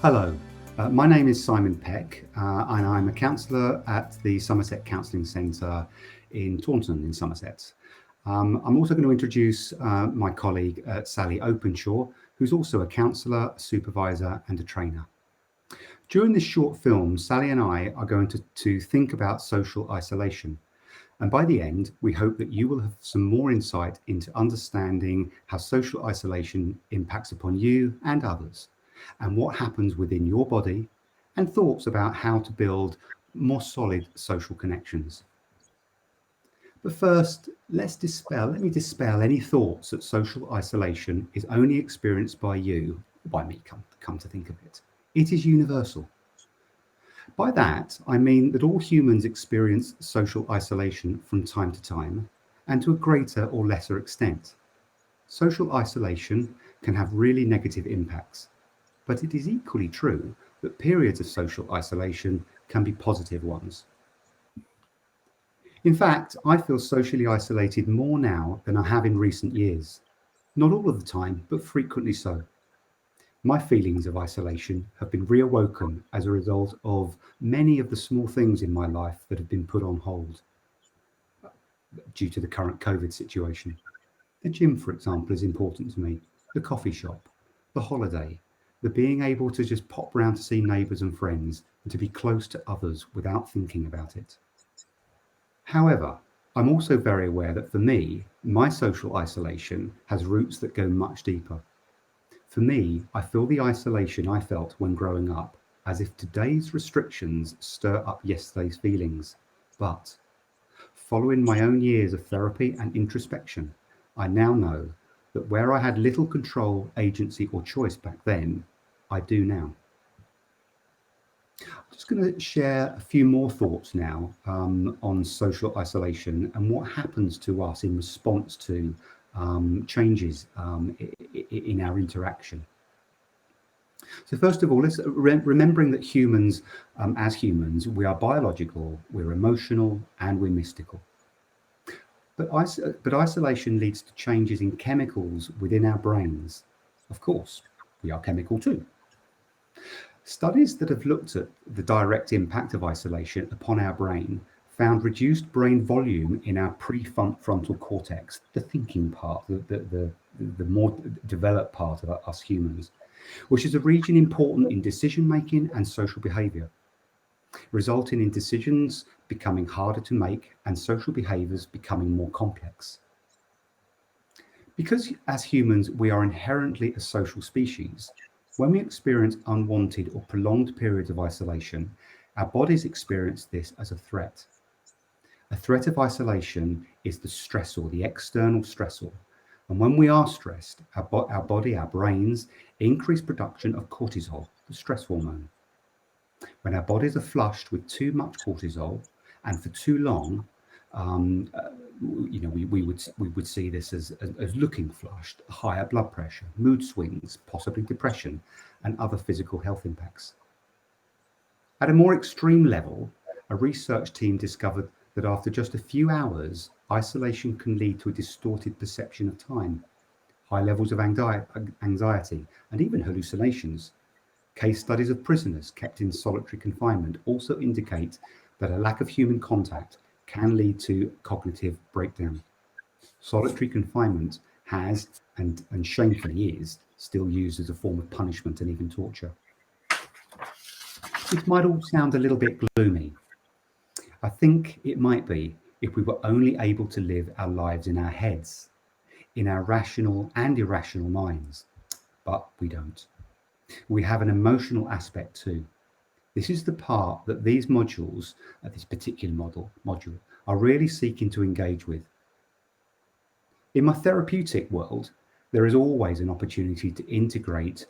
Hello, my name is Simon Peck, and I'm a counsellor at the Somerset Counselling Centre in Taunton in Somerset. I'm also going to introduce my colleague Sally Openshaw, who's also a counsellor, a supervisor and a trainer. During this short film, Sally and I are going to think about social isolation. And by the end, we hope that you will have some more insight into understanding how social isolation impacts upon you and others, and what happens within your body, and thoughts about how to build more solid social connections. But first, let me dispel any thoughts that social isolation is only experienced by you, or by me, come to think of it. It is universal. By that, I mean that all humans experience social isolation from time to time, and to a greater or lesser extent. Social isolation can have really negative impacts, but it is equally true that periods of social isolation can be positive ones. In fact, I feel socially isolated more now than I have in recent years. Not all of the time, but frequently so. My feelings of isolation have been reawoken as a result of many of the small things in my life that have been put on hold due to the current COVID situation. The gym, for example, is important to me. The coffee shop, the holiday, the being able to just pop round to see neighbours and friends and to be close to others without thinking about it. However, I'm also very aware that for me, my social isolation has roots that go much deeper. For me, I feel the isolation I felt when growing up as if today's restrictions stir up yesterday's feelings. But following my own years of therapy and introspection, I now know that where I had little control, agency, or choice back then, I do now. I'm just going to share a few more thoughts now on social isolation and what happens to us in response to changes in our interaction. So first of all, let's remembering that humans, as humans, we are biological, we're emotional, and we're mystical. But isolation leads to changes in chemicals within our brains. Of course, we are chemical too. Studies that have looked at the direct impact of isolation upon our brain found reduced brain volume in our prefrontal cortex, the thinking part, the more developed part of us humans, which is a region important in decision making and social behavior, resulting in decisions becoming harder to make and social behaviors becoming more complex. Because as humans, we are inherently a social species, when we experience unwanted or prolonged periods of isolation, our bodies experience this as a threat. A threat of isolation is the stressor, the external stressor. And when we are stressed, our body, our brains increase production of cortisol, the stress hormone. When our bodies are flushed with too much cortisol and for too long, we would see this as looking flushed, higher blood pressure, mood swings, possibly depression, and other physical health impacts. At a more extreme level, a research team discovered that after just a few hours, isolation can lead to a distorted perception of time, high levels of anxiety, and even hallucinations. Case studies of prisoners kept in solitary confinement also indicate that a lack of human contact can lead to cognitive breakdown. Solitary confinement has, and shamefully is, still used as a form of punishment and even torture. This might all sound a little bit gloomy. I think it might be if we were only able to live our lives in our heads, in our rational and irrational minds, but we don't. We have an emotional aspect too. This is the part that these modules, this particular module, are really seeking to engage with. In my therapeutic world, there is always an opportunity to integrate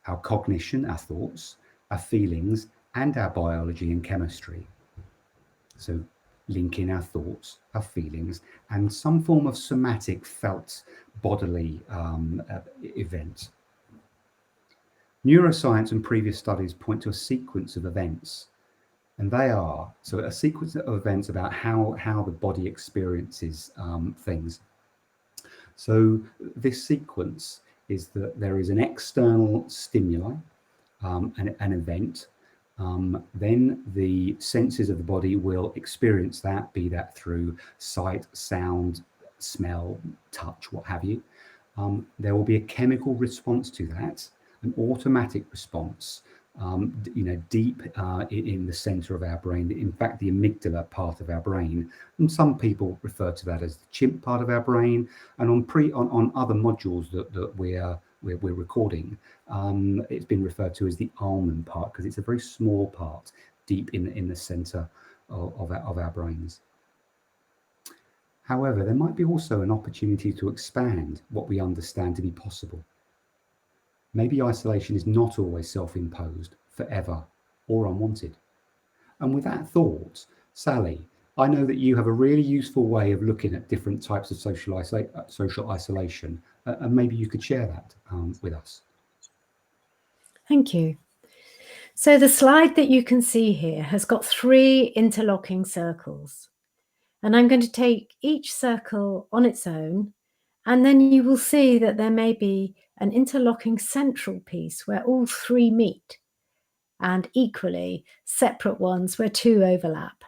our cognition, our thoughts, our feelings, and our biology and chemistry. So linking our thoughts, our feelings, and some form of somatic felt bodily event. Neuroscience and previous studies point to a sequence of events, and they are a sequence of events about how the body experiences things. So this sequence is that there is an external stimuli, an event, then the senses of the body will experience that, be that through sight, sound, smell, touch, what have you. There will be a chemical response to that, an automatic response, deep in the center of our brain. In fact, the amygdala part of our brain, and some people refer to that as the chimp part of our brain. And on other modules that we're recording, it's been referred to as the almond part, because it's a very small part deep in the center of our brains. However, there might be also an opportunity to expand what we understand to be possible. Maybe isolation is not always self-imposed, forever, or unwanted. And with that thought, Sally, I know that you have a really useful way of looking at different types of social isolation, and maybe you could share that with us. Thank you. So the slide that you can see here has got 3 interlocking circles. And I'm going to take each circle on its own, and then you will see that there may be an interlocking central piece where all 3 meet, and equally separate ones where 2 overlap.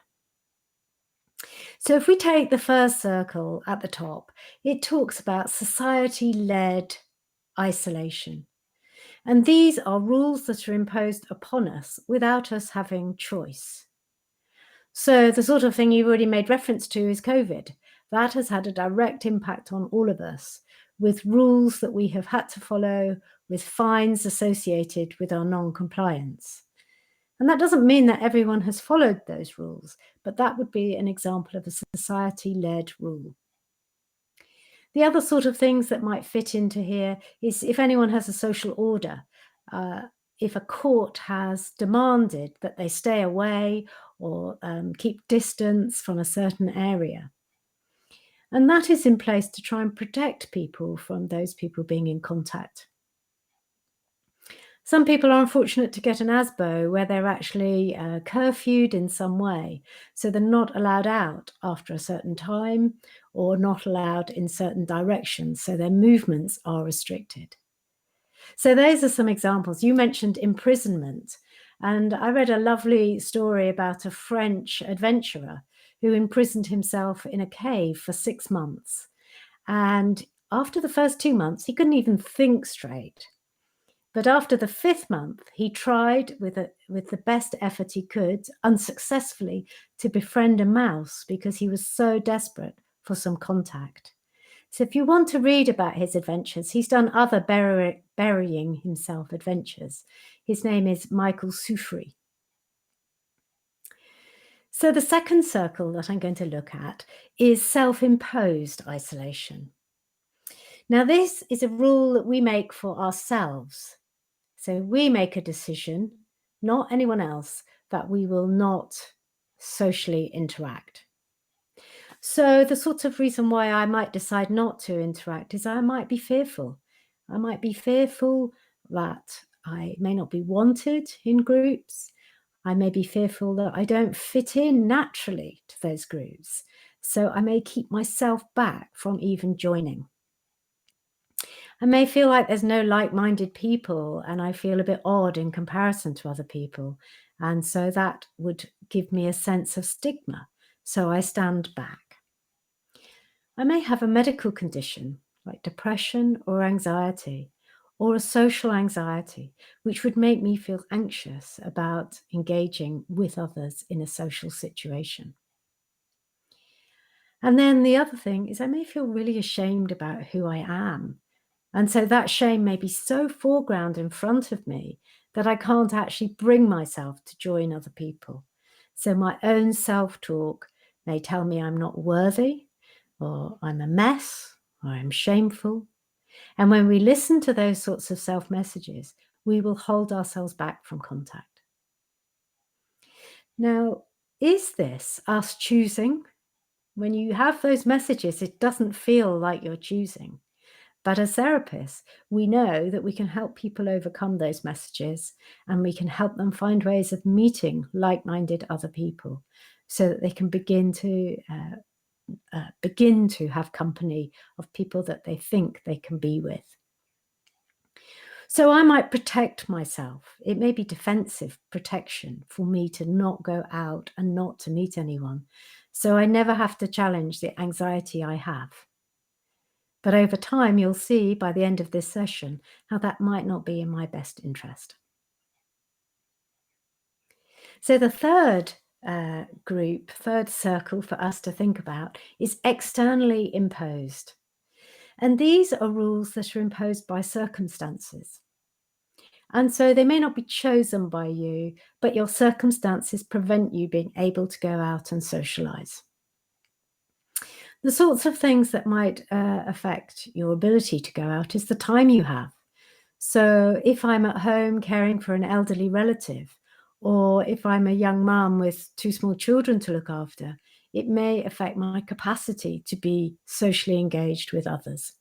So if we take the first circle at the top, it talks about society-led isolation. And these are rules that are imposed upon us without us having choice. So the sort of thing you've already made reference to is COVID. That has had a direct impact on all of us, with rules that we have had to follow, with fines associated with our non-compliance. And that doesn't mean that everyone has followed those rules, but that would be an example of a society-led rule. The other sort of things that might fit into here is if anyone has a social order, if a court has demanded that they stay away or keep distance from a certain area. And that is in place to try and protect people from those people being in contact. Some people are unfortunate to get an ASBO where they're actually curfewed in some way. So they're not allowed out after a certain time or not allowed in certain directions. So their movements are restricted. So those are some examples. You mentioned imprisonment. And I read a lovely story about a French adventurer who imprisoned himself in a cave for 6 months. And after the first 2 months, he couldn't even think straight. But after the 5th month, he tried with the best effort he could, unsuccessfully, to befriend a mouse because he was so desperate for some contact. So if you want to read about his adventures, he's done other burying himself adventures. His name is Michael Soufri. So the second circle that I'm going to look at is self-imposed isolation. Now, this is a rule that we make for ourselves. So we make a decision, not anyone else, that we will not socially interact. So the sort of reason why I might decide not to interact is I might be fearful. I might be fearful that I may not be wanted in groups. I may be fearful that I don't fit in naturally to those groups. So I may keep myself back from even joining. I may feel like there's no like-minded people and I feel a bit odd in comparison to other people. And so that would give me a sense of stigma. So I stand back. I may have a medical condition like depression or anxiety or a social anxiety, which would make me feel anxious about engaging with others in a social situation. And then the other thing is I may feel really ashamed about who I am. And so that shame may be so foreground in front of me that I can't actually bring myself to join other people. So my own self-talk may tell me I'm not worthy, or I'm a mess, or I'm shameful. And when we listen to those sorts of self-messages, we will hold ourselves back from contact. Now, is this us choosing? When you have those messages, it doesn't feel like you're choosing. But as therapists, we know that we can help people overcome those messages and we can help them find ways of meeting like-minded other people so that they can begin to have company of people that they think they can be with. So I might protect myself. It may be defensive protection for me to not go out and not to meet anyone. So I never have to challenge the anxiety I have. But over time, you'll see by the end of this session how that might not be in my best interest. So the third third circle for us to think about is externally imposed. And these are rules that are imposed by circumstances. And so they may not be chosen by you, but your circumstances prevent you being able to go out and socialize. The sorts of things that might affect your ability to go out is the time you have. So if I'm at home caring for an elderly relative, or if I'm a young mum with 2 small children to look after, it may affect my capacity to be socially engaged with others.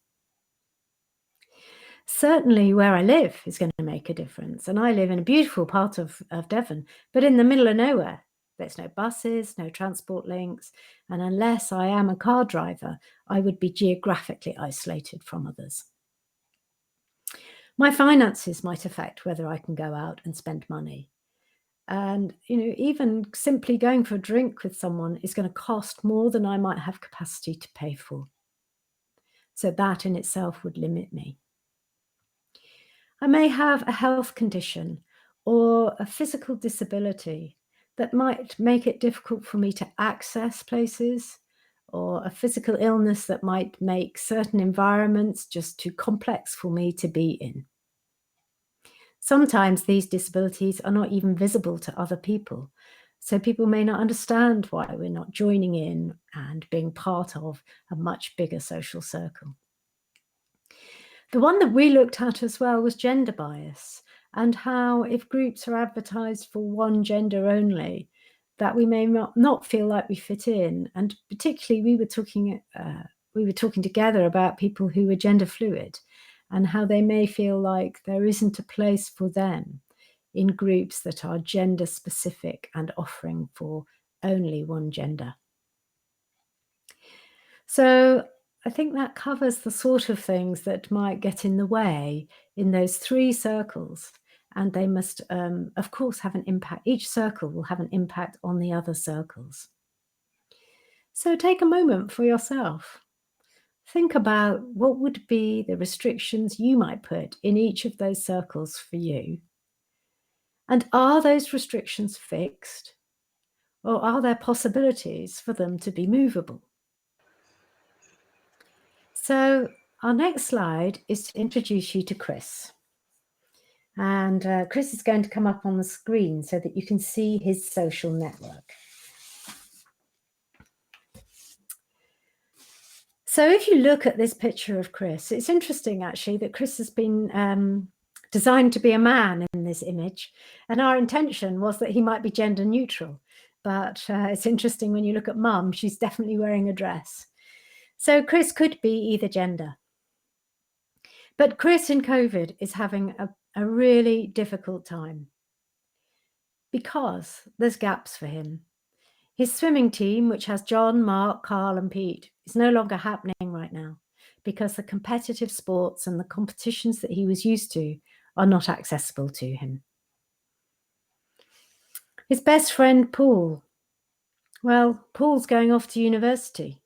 Certainly where I live is going to make a difference. And I live in a beautiful part of Devon, but in the middle of nowhere. There's no buses, no transport links. And unless I am a car driver, I would be geographically isolated from others. My finances might affect whether I can go out and spend money. And, even simply going for a drink with someone is going to cost more than I might have capacity to pay for. So that in itself would limit me. I may have a health condition or a physical disability that might make it difficult for me to access places, or a physical illness that might make certain environments just too complex for me to be in. Sometimes these disabilities are not even visible to other people, so people may not understand why we're not joining in and being part of a much bigger social circle. The one that we looked at as well was gender bias, and how if groups are advertised for one gender only, that we may not feel like we fit in. And particularly we were talking together about people who were gender fluid and how they may feel like there isn't a place for them in groups that are gender specific and offering for only one gender. So I think that covers the sort of things that might get in the way in those 3 circles. And they must, of course, have an impact. Each circle will have an impact on the other circles. So take a moment for yourself. Think about what would be the restrictions you might put in each of those circles for you. And are those restrictions fixed? Or are there possibilities for them to be movable? So our next slide is to introduce you to Chris. And Chris is going to come up on the screen so that you can see his social network. So if you look at this picture of Chris, it's interesting actually that Chris has been designed to be a man in this image. And our intention was that he might be gender neutral. But it's interesting when you look at Mum, she's definitely wearing a dress. So Chris could be either gender. But Chris in COVID is having a really difficult time because there's gaps for him. His swimming team, which has John, Mark, Carl and Pete, is no longer happening right now because the competitive sports and the competitions that he was used to are not accessible to him. His best friend, Paul. Well, Paul's going off to university.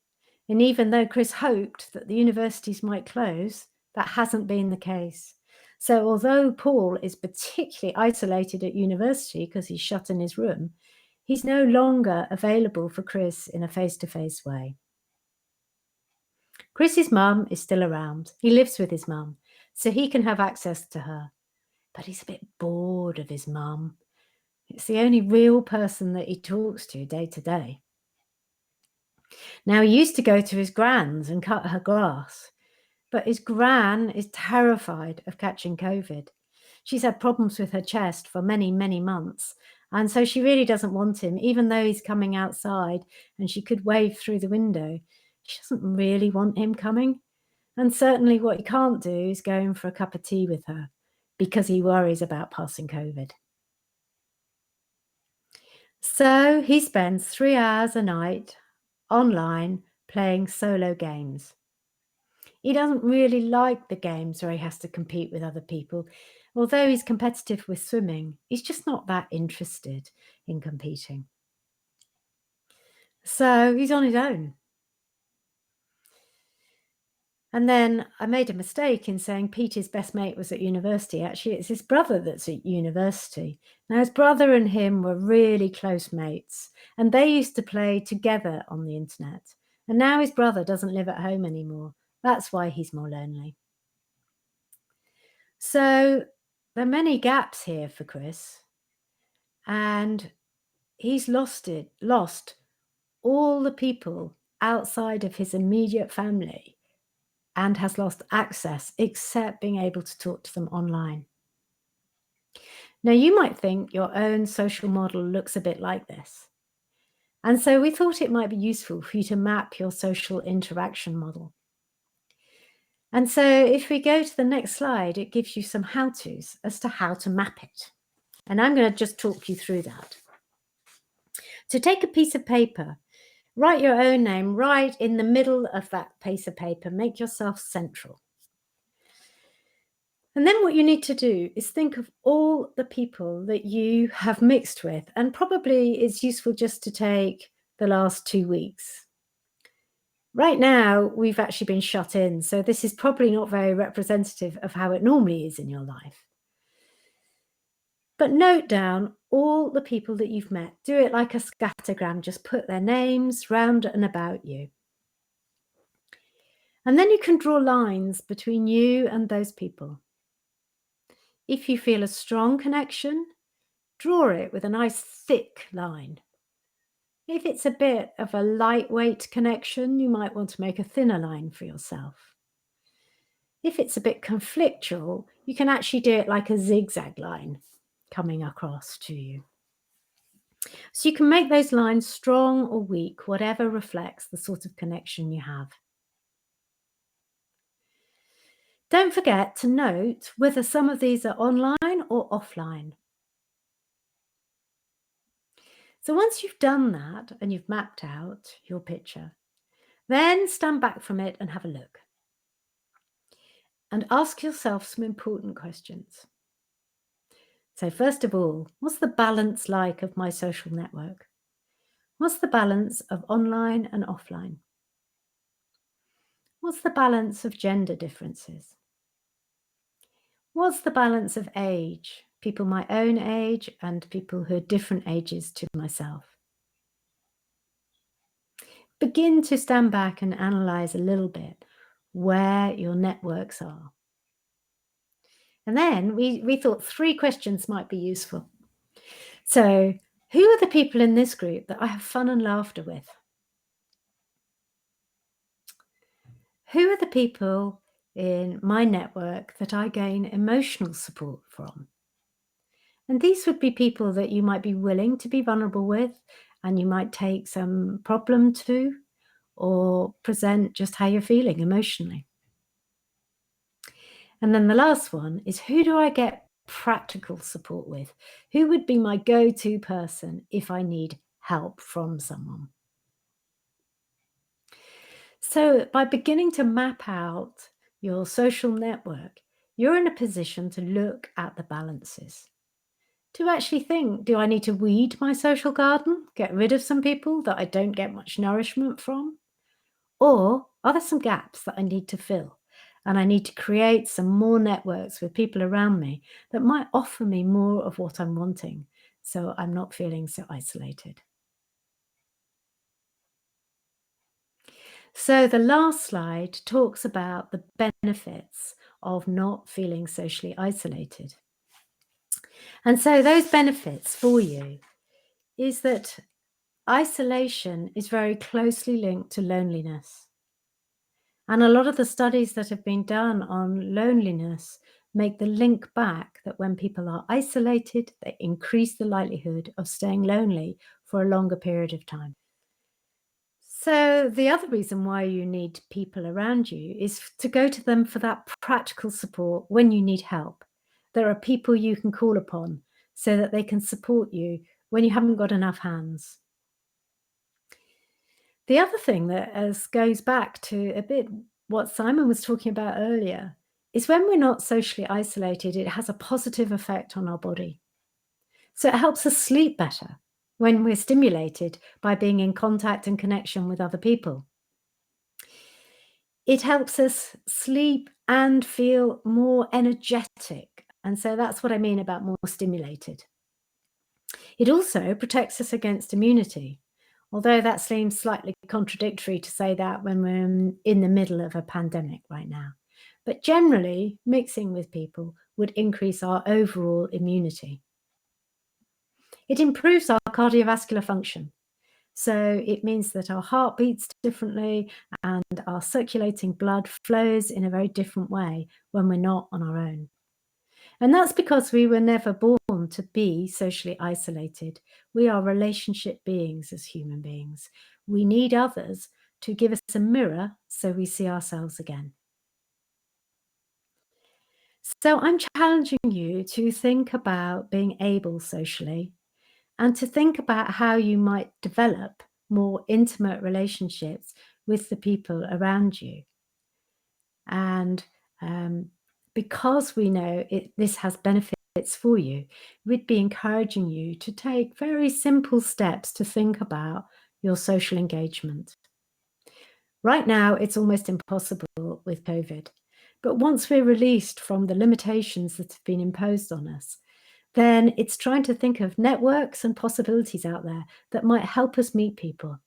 And even though Chris hoped that the universities might close, that hasn't been the case. So although Paul is particularly isolated at university because he's shut in his room, he's no longer available for Chris in a face-to-face way. Chris's mum is still around. He lives with his mum, so he can have access to her. But he's a bit bored of his mum. It's the only real person that he talks to day to day. Now, he used to go to his gran's and cut her grass, but his gran is terrified of catching COVID. She's had problems with her chest for many, many months, and so she really doesn't want him, even though he's coming outside and she could wave through the window. She doesn't really want him coming. And certainly what he can't do is go in for a cup of tea with her because he worries about passing COVID. So he spends 3 hours a night online playing solo games. He doesn't really like the games where he has to compete with other people. Although he's competitive with swimming, he's just not that interested in competing. So he's on his own. And then I made a mistake in saying Peter's best mate was at university. Actually, it's his brother that's at university. Now, his brother and him were really close mates, and they used to play together on the internet. And now his brother doesn't live at home anymore. That's why he's more lonely. So there are many gaps here for Chris, and he's lost all the people outside of his immediate family and has lost access except being able to talk to them online. Now, you might think your own social model looks a bit like this. And so we thought it might be useful for you to map your social interaction model. And so if we go to the next slide, it gives you some how-tos as to how to map it. And I'm going to just talk you through that. So take a piece of paper, write your own name right in the middle of that piece of paper, make yourself central. And then what you need to do is think of all the people that you have mixed with, and probably it's useful just to take the last 2 weeks. Right now, we've actually been shut in, so this is probably not very representative of how it normally is in your life. But note down all the people that you've met. Do it like a scattergram, just put their names round and about you. And then you can draw lines between you and those people. If you feel a strong connection, draw it with a nice thick line. If it's a bit of a lightweight connection, you might want to make a thinner line for yourself. If it's a bit conflictual, you can actually do it like a zigzag line coming across to you. So you can make those lines strong or weak, whatever reflects the sort of connection you have. Don't forget to note whether some of these are online or offline. So once you've done that and you've mapped out your picture, then stand back from it and have a look. And ask yourself some important questions. So first of all, what's the balance like of my social network? What's the balance of online and offline? What's the balance of gender differences? What's the balance of age? People my own age and people who are different ages to myself. Begin to stand back and analyze a little bit where your networks are. And then we thought 3 questions might be useful. So, who are the people in this group that I have fun and laughter with? Who are the people in my network that I gain emotional support from? And these would be people that you might be willing to be vulnerable with, and you might take some problem to, or present just how you're feeling emotionally. And then the last one is, who do I get practical support with? Who would be my go-to person if I need help from someone? So by beginning to map out your social network, you're in a position to look at the balances. To actually think, do I need to weed my social garden, get rid of some people that I don't get much nourishment from? Or are there some gaps that I need to fill? And I need to create some more networks with people around me that might offer me more of what I'm wanting, so I'm not feeling so isolated. So the last slide talks about the benefits of not feeling socially isolated. And so those benefits for you is that isolation is very closely linked to loneliness. And a lot of the studies that have been done on loneliness make the link back that when people are isolated, they increase the likelihood of staying lonely for a longer period of time. So the other reason why you need people around you is to go to them for that practical support when you need help. There are people you can call upon so that they can support you when you haven't got enough hands. The other thing that goes back to a bit what Simon was talking about earlier is when we're not socially isolated, it has a positive effect on our body. So it helps us sleep better when we're stimulated by being in contact and connection with other people. It helps us sleep and feel more energetic. And so that's what I mean about more stimulated. It also protects us against immunity, although that seems slightly contradictory to say that when we're in the middle of a pandemic right now. But generally, mixing with people would increase our overall immunity. It improves our cardiovascular function. So it means that our heart beats differently and our circulating blood flows in a very different way when we're not on our own. And that's because we were never born to be socially isolated. We are relationship beings as human beings. We need others to give us a mirror so we see ourselves again. So I'm challenging you to think about being able socially and to think about how you might develop more intimate relationships with the people around you. And because we know this has benefits for you, we'd be encouraging you to take very simple steps to think about your social engagement. Right now, it's almost impossible with COVID. But once we're released from the limitations that have been imposed on us, then it's trying to think of networks and possibilities out there that might help us meet people.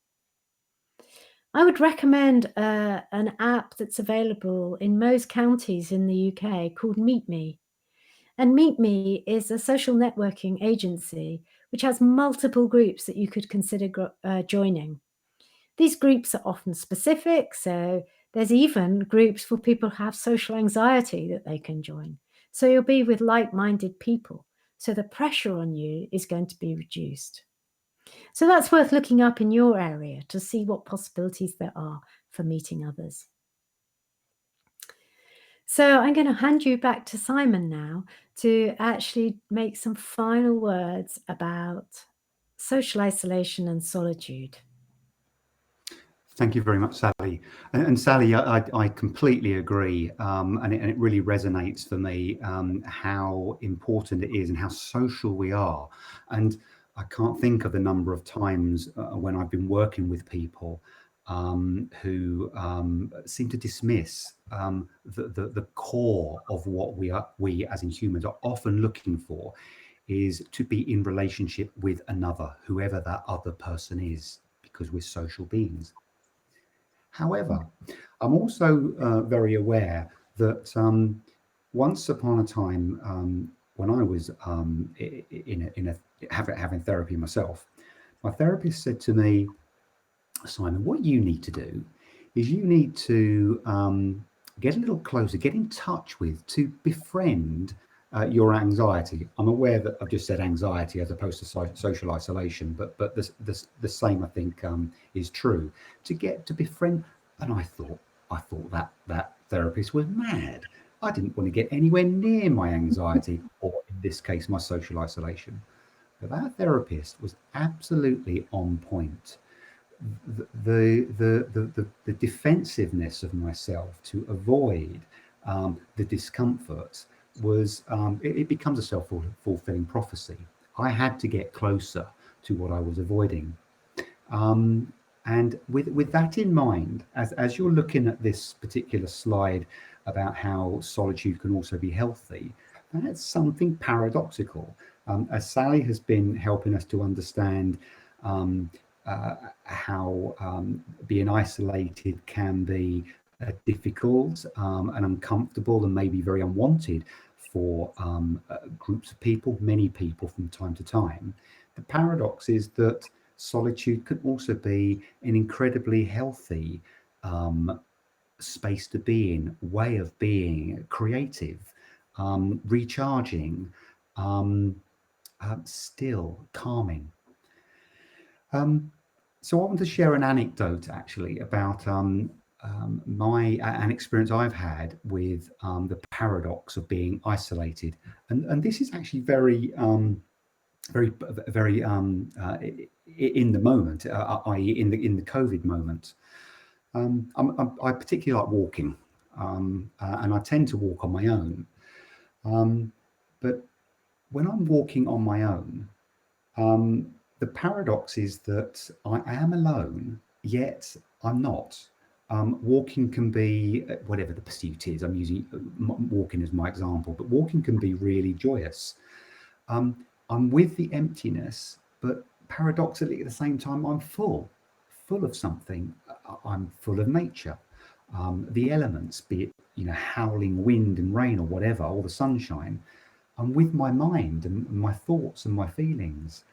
I would recommend an app that's available in most counties in the UK called Meet Me. And Meet Me is a social networking agency which has multiple groups that you could consider joining. These groups are often specific, so there's even groups for people who have social anxiety that they can join. So you'll be with like-minded people. So the pressure on you is going to be reduced. So that's worth looking up in your area to see what possibilities there are for meeting others. So I'm going to hand you back to Simon now to actually make some final words about social isolation and solitude. Thank you very much, Sally. And Sally, I completely agree, and it really resonates for me how important it is and how social we are. And I can't think of the number of times when I've been working with people who seem to dismiss the core of what we as in humans are often looking for is to be in relationship with another, whoever that other person is, because we're social beings. However, I'm also very aware that once upon a time, when I was having therapy myself, my therapist said to me, Simon, what you need to do is you need to get a little closer, get in touch with, to befriend your anxiety. I'm aware that I've just said anxiety as opposed to social isolation, but the same I think is true. To befriend, and I thought that therapist was mad. I didn't want to get anywhere near my anxiety, or in this case, my social isolation. But that therapist was absolutely on point. The defensiveness of myself to avoid the discomfort was it becomes a self-fulfilling prophecy. I had to get closer to what I was avoiding, and with that in mind, as you're looking at this particular slide about how solitude can also be healthy, that's something paradoxical, as Sally has been helping us to understand how being isolated can be difficult and uncomfortable and maybe very unwanted for groups of people, many people from time to time. The paradox is that solitude can also be an incredibly healthy space to be in, way of being, creative, recharging, still, calming. So I want to share an anecdote actually about an experience I've had with the paradox of being isolated, and this is actually very in the moment, i.e., in the COVID moment. I particularly like walking, and I tend to walk on my own. But when I'm walking on my own, the paradox is that I am alone, yet I'm not. Walking can be whatever the pursuit is. I'm using walking as my example, but walking can be really joyous. I'm with the emptiness, but paradoxically at the same time, I'm full of something. I'm full of nature, the elements, be it howling wind and rain or whatever, or the sunshine. I'm with my mind and my thoughts and my feelings.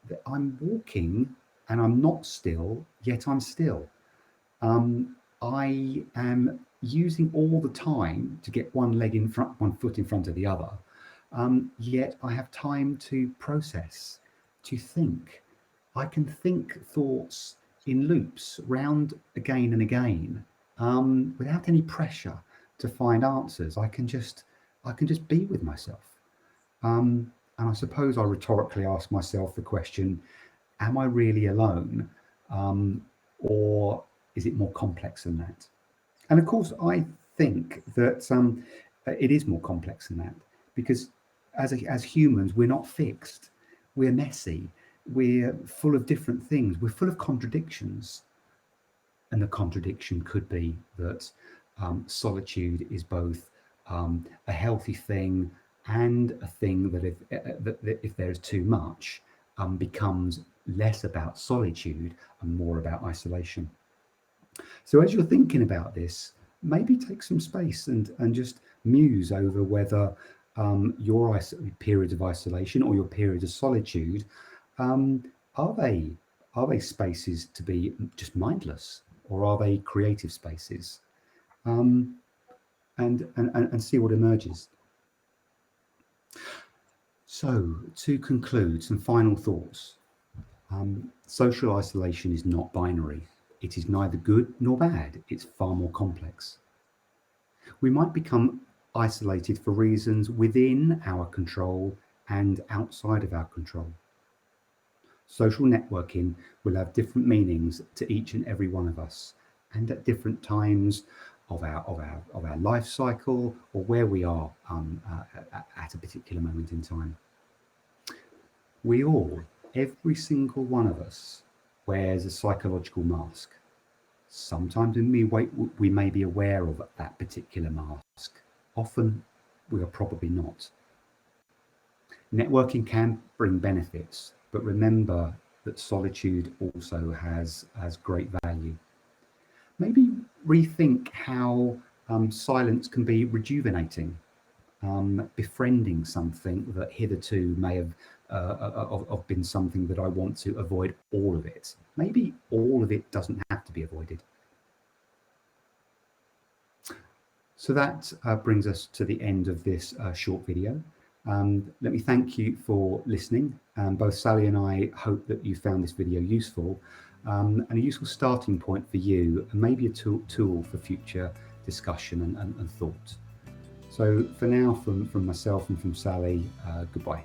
That I'm walking and I'm not still, yet I'm still. I am using all the time to get one leg in front, one foot in front of the other. Yet I have time to process, to think. I can think thoughts in loops, round again and again, without any pressure to find answers. I can just be with myself. And I suppose I rhetorically ask myself the question: am I really alone, or is it more complex than that? And of course, I think that it is more complex than that, because as humans, we're not fixed. We're messy. We're full of different things. We're full of contradictions. And the contradiction could be that solitude is both a healthy thing and a thing that if there's too much, becomes less about solitude and more about isolation. So as you're thinking about this, maybe take some space and just muse over whether your periods of isolation or your periods of solitude are they spaces to be just mindless, or are they creative spaces? And see what emerges. So to conclude, some final thoughts. Social isolation is not binary. It is neither good nor bad. It's far more complex. We might become isolated for reasons within our control and outside of our control. Social networking will have different meanings to each and every one of us, and at different times of our life cycle, or where we are at a particular moment in time. We all, every single one of us, wears a psychological mask. Sometimes we may be aware of that particular mask. Often we are probably not. Networking can bring benefits, but remember that solitude also has great value. Maybe rethink how silence can be rejuvenating, befriending something that hitherto may have been something that I want to avoid all of it. Maybe all of it doesn't have to be avoided. So that brings us to the end of this short video. Let me thank you for listening. Both Sally and I hope that you found this video useful, and a useful starting point for you, and maybe a tool for future discussion and thought. So for now, from myself and from Sally, goodbye.